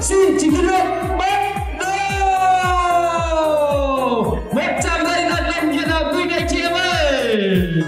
si Cijeduk Bedo macam lain dalam kita bina cewek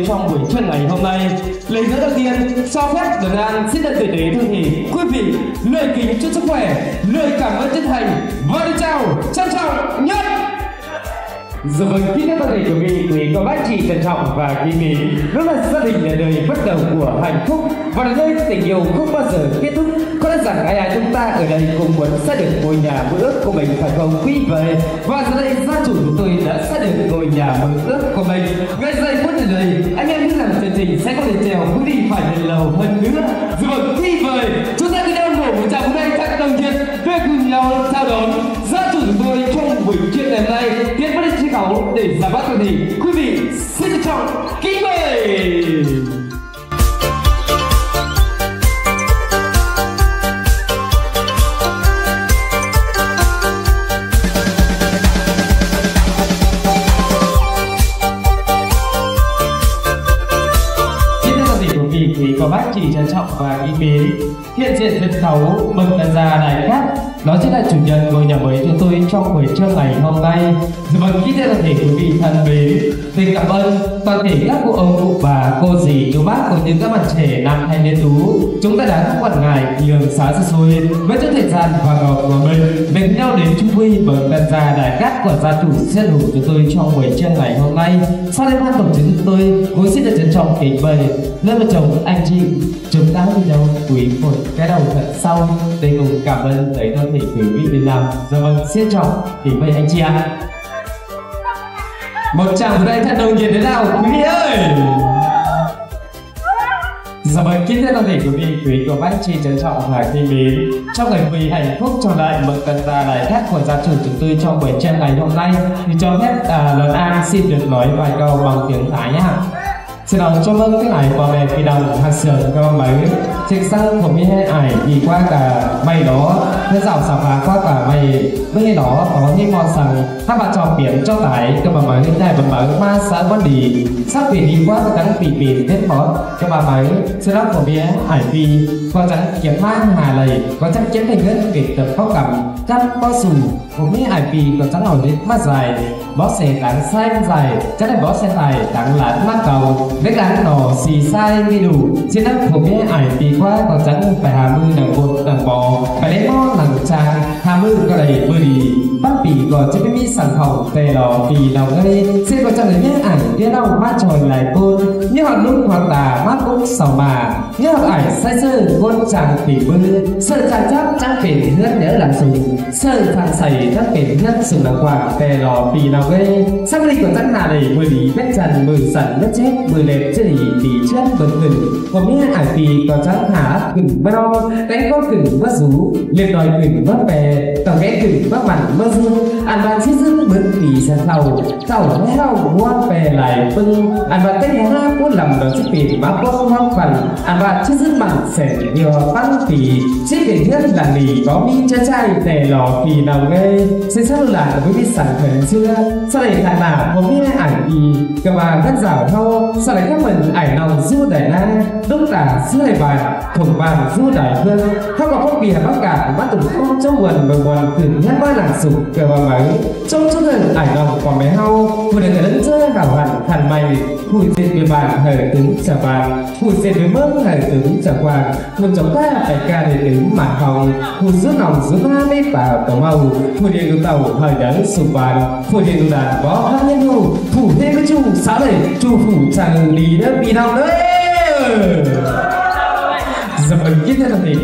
trong buổi trưa ngày hôm nay. Lời nói đầu tiên, cho phép Đường An xin được gửi đến thân thể quý vị lời kính chúc sức khỏe, lời cảm ơn chân thành và lời chào trân trọng nhất. Dạ vâng, kính thưa toàn thể quý vị, các bác chị trân trọng và kính mến, đó là gia đình là đời bắt đầu của hạnh phúc và là nơi tình yêu không bao giờ kết thúc. Có lẽ rằng ai chúng ta ở đây cùng muốn xây được ngôi nhà mơ ước của mình phải không quý vị? Và giờ đây gia chủ của tôi đã xây được ngôi nhà mơ ước của mình. Ngay giây phút này, anh em biết rằng chương trình sẽ có thể trèo quý vị phải lên lầu hơn nữa. Dạ vâng, quý vị, chúng ta cứ đeo nổ một tràng đây các đồng nhiệt để cùng nhau chào đón gia chủ của tôi trong buổi chuyện ngày hôm nay. Tiến vào trên khấu để ra mắt toàn thể quý vị xin trân trọng kính mời. Quý có bác chị trân trọng và kính mến, hiện diện sân khấu mừng tân gia đại cát, đó chính là chủ nhân ngôi nhà mới cho tôi trong buổi trưa ngày hôm nay. Vâng, kính thưa toàn thể quý vị thân mến, xin cảm ơn toàn thể các cụ ông cụ bà cô dì chú bác cũng như các bạn trẻ nam thanh niên tú, chúng ta đã không quản ngại nhường xá xa xôi với chút thời gian và ngọt của mình về nhau đến chung vui mừng tân gia đại cát của gia chủ sẽ đủ cho tôi trong buổi trưa ngày hôm nay. Sau đây ban tổ chức tôi cũng xin được trân trọng kính mời lên vợ chồng anh chị chúng ta đi đâu quý một cái đầu thật sau để cùng cảm ơn tới toàn thể quý vị Việt Nam. Dạ vâng, xin trọng kính mời anh chị ạ. Một tràng tay thật đồng nhiệt thế nào quý vị ơi. Dạ vâng, kính thưa toàn thể quý vị, quý cô bác chị trân trọng và kính mến, trong ngày vui hạnh phúc trở lại mừng tân gia đại cát của gia chủ chúng tôi trong buổi trưa ngày hôm nay thì cho phép Lớn An xin được nói vài câu bằng tiếng Thái nhé. Xin chào cho mừng cái ngày qua về kỳ đồng hạt sườn cơ mấy trên sân của mình ải đi qua cả mây đó thế dạo xả phá qua cả mây với đó có những món sẵn các bạn trò biển cho tải các bạn mới này bạn mới ma xã vẫn đi sắp vì đi qua có trắng bị biển hết khó các bạn mới sẽ đọc của mình ải vì có trắng kiếm mang hà lầy có trắng kiếm thành ngân kịch tập có cầm chắc có sù của mình ải vì có trắng nổi đến mắt dài bó xe đáng xanh dài chắc là bó xe tài đáng lán mắt cầu cái đáng nổ xì sai đi đủ trên đất của mình ải vì qua có trắng phải hà mư đằng bột đằng bò phải lấy mò đằng trang hà mư có đầy bơi đi bắt bì có trên cái mi sản phẩm tè lò vì lòng gây xin có trong những ảnh kia đâu mát trồi lại côn như họ lúc hoặc tà mát cũng sầu mà như họ ảnh sai sơ côn chàng tỉ bư sơ trang chắc trang kể nước nhớ làm sùng sơ thằng sầy chắc kể nước sùng đằng quảng tè lò vì lòng gây sắc đi của trắng hà đầy bơi đi vết trần bơi sẵn vết chết bơi lẹp chứ đi tỉ chết bật ngừng có mấy ảnh vì có trắng hà cừng bắt đo đánh có cừng bắt rú liền đòi cừng bắt bè tàu ghé cừng bắt mặn bắt dương ăn bạn xích dứt bực vì sân thầu thầu heo mua bè lại bưng ăn bạn cách há cốt lầm đó chiếc tiền bác có không phần ăn bạn xích dứt mặn sẽ nhiều băng vì chiếc tiền nhất là lì có mi cha trai tè lò vì nào nghe xin sắc là với biết sản thời xưa sau này thằng nào có biết ảnh thì các bà rất giàu thâu sau này các mình ảnh lòng du đại na đúc tả xưa này bài thùng bàn du đại hương không có phong bì bác cả bắt tụi không cho quần và quần từ nhất ba làng sụp cơ bà mấy trong chút lần ảnh lòng còn bé hao vừa được lớn chơi bảo hẳn thằn mày hùi diện với bạn hở tướng trả bàn hùi diện với mớm hở tướng trả quàng ngầm chống ta phải ca để đứng mà hồng hùi rút lòng rút hoa mê vào tàu màu hùi điện đu tàu hởi đấng sụp bàn hùi điện đu đàn bó hát nhân hù thủ thêm với chu xã đầy chu phủ chẳng đi nữa vì nào nữa. Dạ vâng, kính thưa toàn thể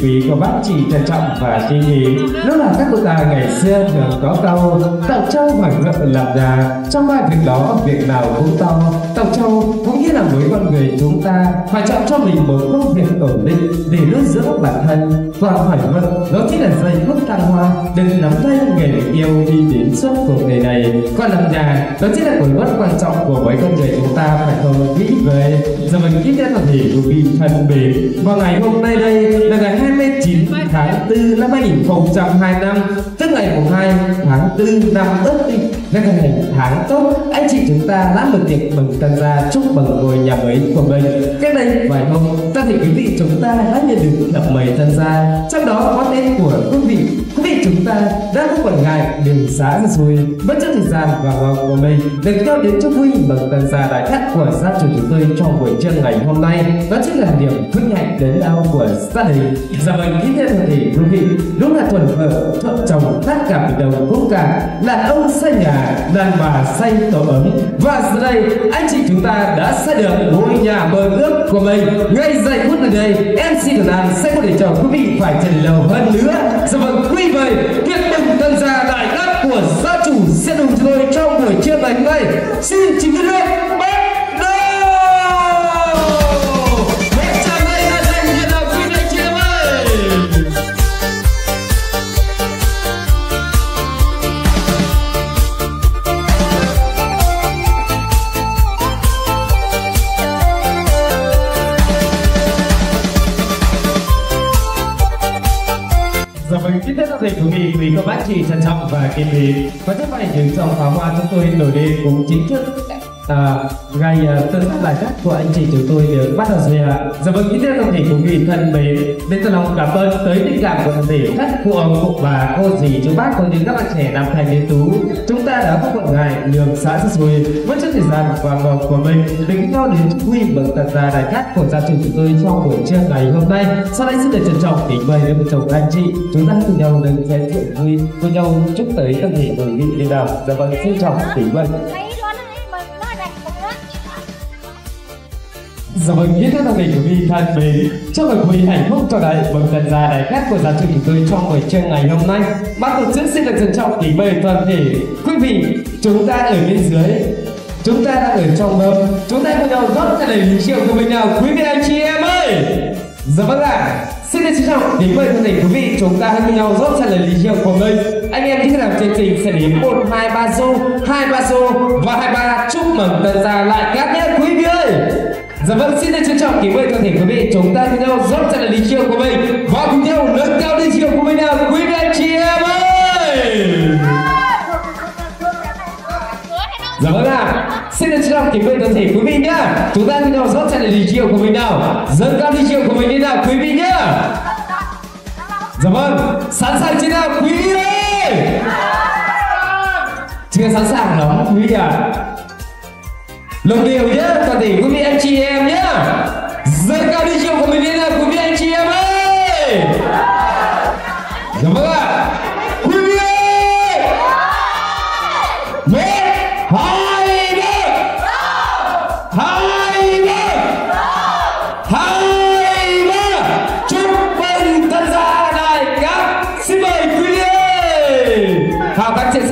quý cô bác chị trân trọng và kính mến, đó là các cụ già ngày xưa thường có câu tàu trâu hoành ngựa làm già, trong ba việc đó việc nào cũng to. Tàu trâu cũng nghĩa là mỗi con người chúng ta phải chọn cho mình một công việc ổn định để nuôi dưỡng bản thân. Còn hoành ngựa đó chính là dây bước thăng hoa, đừng nắm tay nghề yêu đi đến suốt cuộc đời này. Còn làm già đó chính là cột mốc quan trọng của mỗi con người chúng ta phải không nghĩ về. Dạ vâng, kính thưa toàn thể quý thân mến, vào ngày hôm nay đây là ngày 29 tháng 4 năm 2025, tức ngày 2 tháng 4 năm Ất Tỵ, là ngày tháng tốt. Anh chị chúng ta đã một tiệc mừng tân gia chúc mừng ngôi nhà mới của mình. Cách đây vài hôm, ta thì quý vị chúng ta đã nhận được thiệp mời tân gia, trong đó có tên của quý vị chúng ta đã có quản ngại đường xá ra xuôi bất chấp thời gian và vòng của mình được theo đến chúc vui mừng tân gia đại khách của gia chủ chúng tôi trong buổi trưa ngày hôm nay. Đó chính là niềm vinh hạnh lớn lao của gia đình. Dạ vâng, kính thưa toàn thể quý vị, đúng là thuần vợ thuận chồng tất cả bình đồng cũng cả, đàn ông xây nhà, đàn bà xây tổ ấm, và giờ đây anh chị chúng ta đã xây được ngôi nhà mơ ước của mình. Ngay giây phút này đây, MC Tuấn An sẽ không để cho quý vị phải chờ lâu hơn nữa. Dạ vâng, quý vị tiệc mừng tân gia đại khách của gia chủ sẽ đồng chúng tôi trong buổi trưa ngày hôm nay. Xin chính thức bắt đầu. Dạ vâng, kính thưa quý vị, các bác chị trân trọng và kính mến, và tiếp bài những dòng pháo hoa chúng tôi nổi lên cũng chính thức ngày tân gia đại khách của anh chị chúng tôi được bắt đầu rồi ạ. Dạ vâng, kính thưa toàn thể quý vị thân mến, đến từ lòng cảm ơn tới tình cảm của toàn thể các cụ ông cụ bà cô dì chú bác cũng như các bạn trẻ nam thanh niên tú, chúng ta đã không quản ngại đường xã xa xôi bất chấp thời gian và vòng của mình đứng nhau đến chúc vui mừng tân gia đại khách của gia chủ chúng tôi trong buổi trưa ngày hôm nay. Sau đây xin được trân trọng kính mời đến chồng anh chị chúng ta cùng nhau đứng giới thiệu vui cùng nhau chúc tới toàn thể quý vị đi nào. Dạ vâng, xin chào kính mời. Dạ vâng, kính thưa toàn thể quý vị thân mến, chúc mừng quý vị hạnh phúc cho đại mừng tân gia đại khách của gia chủ chúng tôi trong buổi trưa ngày hôm nay. Ban tổ chức xin được trân trọng kính mời toàn thể quý vị chúng ta ở bên dưới, chúng ta đang ở trong mâm, chúng ta cùng nhau rót ra đầy lý rượu của mình nào quý vị anh chị em ơi. Dạ vâng ạ, xin được trân trọng kính mời toàn thể quý vị chúng ta hãy cùng nhau rót ra đầy lý rượu của mình. Anh em thích làm chương trình sẽ đến 1, 2, 3 xô, 2, 3 xô và 23 chúc mừng tân gia lại các nhé quý vị ơi. Dạ vâng, xin được trân trọng kính mời toàn thể quý vị chúng ta cùng nhau rót ra đầy ly rượu của mình và cùng nhau nâng cao ly rượu của mình nào quý vị anh chị em ơi. Dạ vâng ạ, xin được trân trọng kính mời toàn thể quý vị nhá, chúng ta cùng nhau rót ra đầy ly rượu của mình nào, dâng cao ly rượu của mình đi nào quý vị nhá. Dạ vâng, sẵn sàng chưa nào quý vị ơi? Chưa sẵn sàng lắm quý vị ạ. Lồng đều nhá, toàn thể quý vị anh chị em nhá, dâng cao ly rượu của mình lên nào quý vị anh chị em ơi. Dạ vâng ạ, quý vị ơi. 1, 2, 3, 2, 3, chúc mừng tân gia đại khách. Xin mời quý vị ơi. Hào các chiến